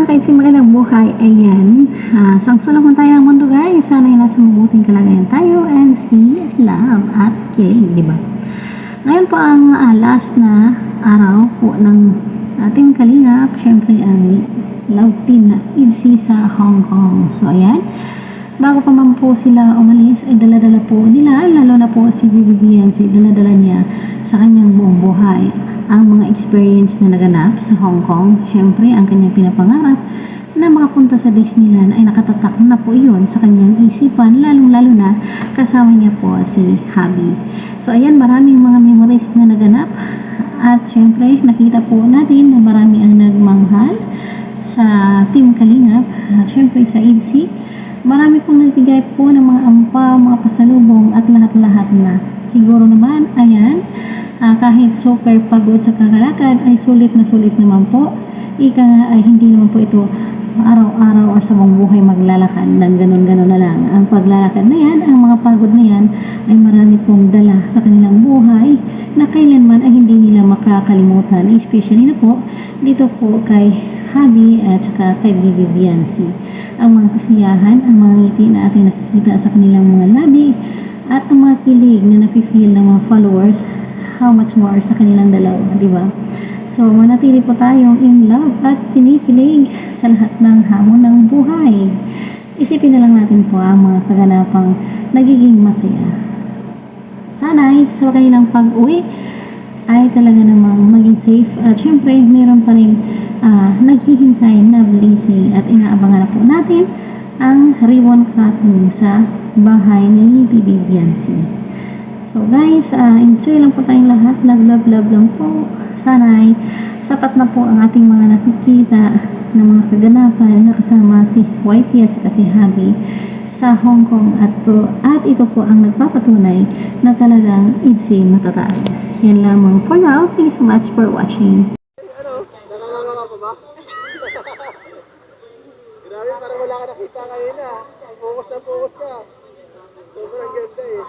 mga kaitsi, magandang buhay. Ayan, sangsulong tayo ng mundo guys. Sana ay nasa mabuting kalagayan tayo and stay love at kilig, di ba? Ngayon po ang last na araw po ng ating kalingap. Siyempre ang love team na IDSI sa Hong Kong. So ayan, bago pa man po sila umalis ay dala-dala po nila, lalo na po si Vivian, dala-dala niya sa kanyang buong buhay ang mga experience na naganap sa Hong Kong. Siyempre, ang kanyang pinapangarap na makapunta sa Disneyland ay nakatatak na po iyon sa kanyang isipan, lalong-lalo na kasama niya po si Habi. So, ayan, maraming mga memories na naganap at siyempre, nakita po natin na marami ang nagmamahal sa Team Kalingap at siyempre sa IDSI. Marami pong nagbigay po ng mga ampaw, mga pasalubong at lahat-lahat na. Siguro naman, ayan, kahit super pagod sa kakalakad ay sulit naman po. Ika nga ay hindi naman po ito araw-araw o sa buong buhay maglalakad ng ganun-ganun na lang. Ang paglalakad na yan, ang mga pagod na yan ay marami pong dala sa kanilang buhay na kailanman ay hindi nila makakalimutan. Especially na po dito po kay Habi at saka kay Vivian. Ang mga kasiyahan, ang mga ngiti na ating nakikita sa kanilang mga labi at ang mga kilig na nafe-feel ng mga followers, how much more sa kanilang dalawa, di ba? So, manatili po tayong in love at kinikilig sa lahat ng hamon ng buhay. Isipin na lang natin po ang mga kaganapang nagiging masaya. Sana'y sa kanilang pag-uwi ay talaga namang maging safe at syempre meron pa rin naghihintay na blessing at inaabangan na po natin ang ribbon cutting sa bahay ni Bibi Biancy. So guys, enjoy lang po tayong lahat. Love lang po. Sana'y sapat na po ang ating mga nakikita ng mga kaganapan na kasama si YP at si Habi sa Hong Kong at ito po ang nagpapatunay na talagang IDSI matatag. Yan lamang for now. Thank you so much for watching. Nakanganga pa ba? Grabe, parang wala ka nakita ngayon. Focus na focus ka. Sobrang ganda eh.